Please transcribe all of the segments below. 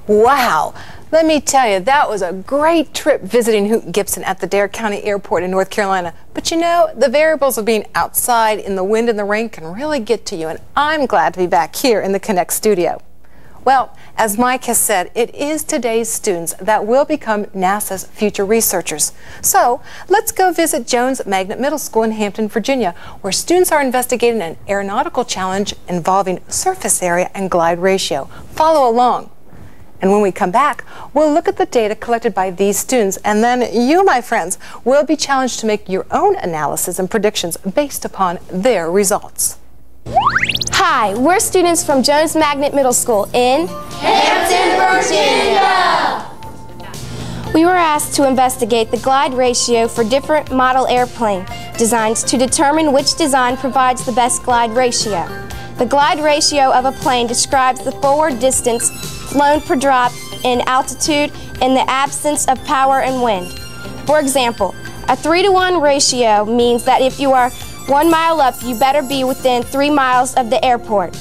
Wow, let me tell you, that was a great trip visiting Hoot Gibson at the Dare County Airport in North Carolina. But you know, the variables of being outside in the wind and the rain can really get to you, and I'm glad to be back here in the Connect studio. Well, as Mike has said, it is today's students that will become NASA's future researchers. So let's go visit Jones Magnet Middle School in Hampton, Virginia, where students are investigating an aeronautical challenge involving surface area and glide ratio. Follow along. And when we come back, we'll look at the data collected by these students, and then you, my friends, will be challenged to make your own analysis and predictions based upon their results. Hi, we're students from Jones Magnet Middle School in Hampton, Virginia. We were asked to investigate the glide ratio for different model airplane designs to determine which design provides the best glide ratio. The glide ratio of a plane describes the forward distance flown per drop in altitude in the absence of power and wind. For example, a 3-to-1 ratio means that if you are 1 mile up, you better be within 3 miles of the airport.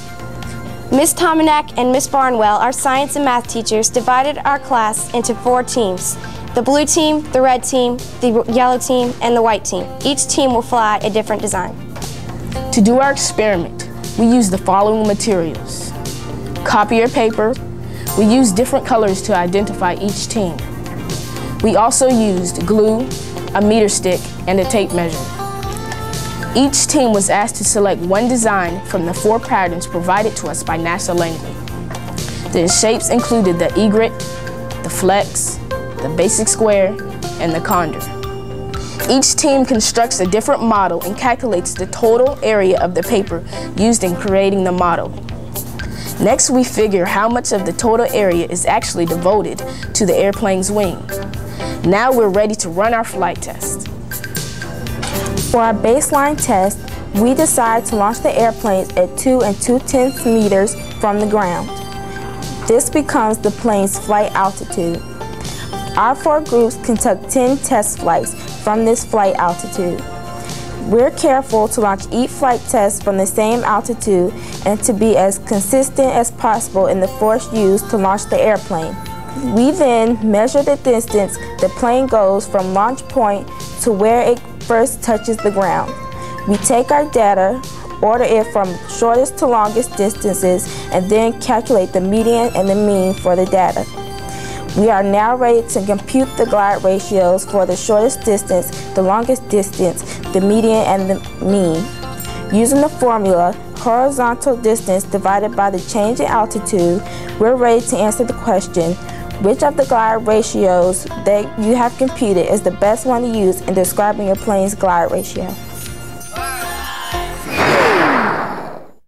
Ms. Tomanek and Ms. Barnwell, our science and math teachers, divided our class into 4 teams. The blue team, the red team, the yellow team, and the white team. Each team will fly a different design. To do our experiment, we used the following materials: copier paper. We used different colors to identify each team. We also used glue, a meter stick, and a tape measure. Each team was asked to select one design from the 4 patterns provided to us by NASA Langley. The shapes included the egret, the flex, the basic square, and the condor. Each team constructs a different model and calculates the total area of the paper used in creating the model. Next, we figure how much of the total area is actually devoted to the airplane's wing. Now we're ready to run our flight test. For our baseline test, we decide to launch the airplanes at 2 2/10 meters from the ground. This becomes the plane's flight altitude. Our 4 groups conduct 10 test flights from this flight altitude. We're careful to launch each flight test from the same altitude and to be as consistent as possible in the force used to launch the airplane. We then measure the distance the plane goes from launch point to where it first touches the ground. We take our data, order it from shortest to longest distances, and then calculate the median and the mean for the data. We are now ready to compute the glide ratios for the shortest distance, the longest distance, the median, and the mean. Using the formula, horizontal distance divided by the change in altitude, we're ready to answer the question, which of the glide ratios that you have computed is the best one to use in describing your plane's glide ratio?